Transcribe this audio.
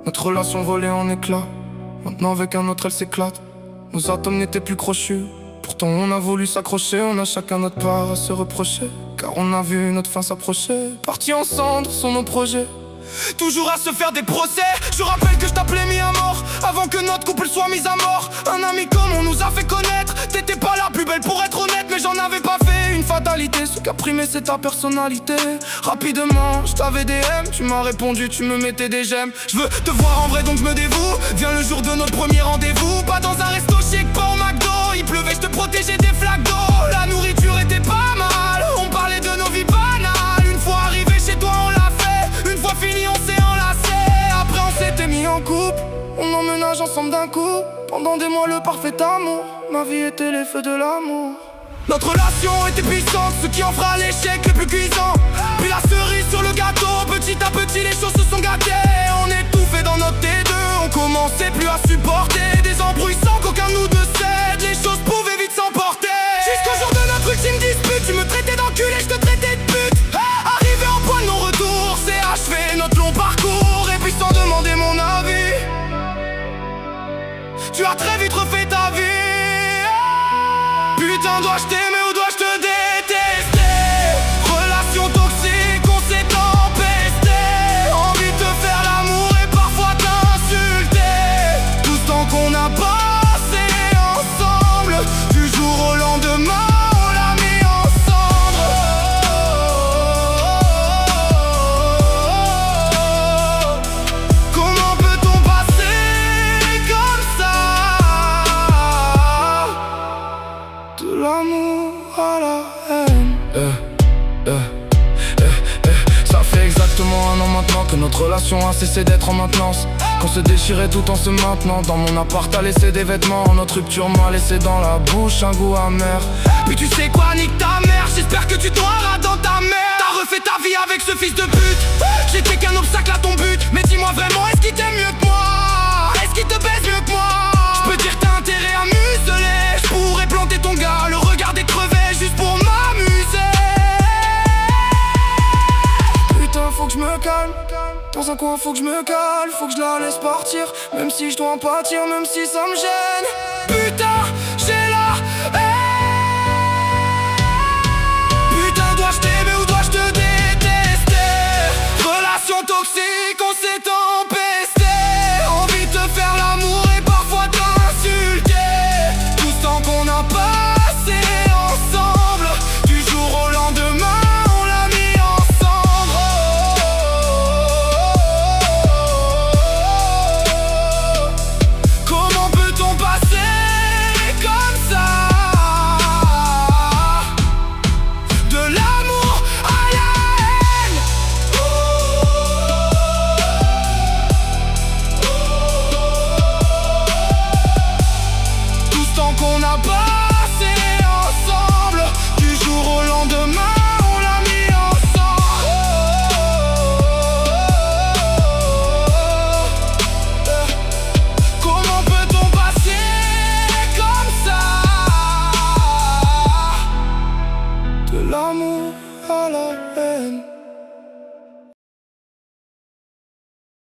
Notre relation volait en éclats. Maintenant avec un autre elle s'éclate. Nos atomes n'étaient plus crochus. Pourtant on a voulu s'accrocher. On a chacun notre part à se reprocher, car on a vu notre fin s'approcher. Partis en cendres sont nos projets, toujours à se faire des procès. Je rappelle que je t'appelais mis à mort avant que notre couple soit mis à mort. Un ami comme on nous a fait connaître. T'étais pas la plus belle pour être honnête, mais j'en avais pas fait une fatalité. Ce qui a primé c'est ta personnalité. Rapidement je t'avais DM, tu m'as répondu, tu me mettais des j'aime. Je veux te voir en vrai donc je me dévoue. Viens le jour de notre premier rendez-vous. Pas dans un resto chic, pas au McDo. Il pleuvait, je te protégeais des flaques d'eau. La nourriture était pas mal, on parlait de nos vies banales. Une fois arrivé chez toi on l'a fait, une fois fini on s'est enlacé. Après on s'était mis en couple, on emménage ensemble d'un coup. Pendant des mois le parfait amour, ma vie était les feux de l'amour. Notre relation était puissante, ce qui en fera l'échec le plus cuisant. Puis la cerise sur le gâteau, petit à petit les choses se sont gâtées. On étouffait dans notre T2, on commençait plus à supporter des embrouilles sans qu'aucun de nous ne cède. Les choses pouvaient vite s'emporter. Jusqu'au jour de notre ultime dispute, tu me traitais d'enculé, je te traitais de pute. Arrivé en point de non-retour, c'est achevé notre long parcours. Et puis sans demander mon avis, tu as très vite refait ta vie. Putain, dois-je t'aimer ou dois-je te détester? Relation toxique, on s'est empesté. Envie de te faire l'amour et parfois t'insulter. Tout ce temps qu'on a passé ensemble, du jour au lendemain on l'a mis en cendres. Comment peut-on passer comme ça? De l'amour à la haine. Ça fait exactement un an maintenant que notre relation a cessé d'être en maintenance. Qu'on se déchirait tout en se maintenant. Dans mon appart t'as laissé des vêtements. Notre rupture m'a laissé dans la bouche un goût amer. Puis tu sais quoi, nique ta mère. J'espère que tu t'auras dans ta mère. T'as refait ta vie avec ce fils de pute. J'étais qu'un obstacle à ton but. Mais dis-moi vraiment, est-ce qu'il t'aime mieux que moi? Est-ce qu'il te baise mieux que moi? Je peux dire t'as intérêt à museler. Je pourrais planter ton gars, le regarder crever juste pour m'amuser. Putain, faut que je me calme. Dans un coin faut que je me cale. Faut que je la laisse partir, même si je dois en pâtir, même si ça me gêne. Putain,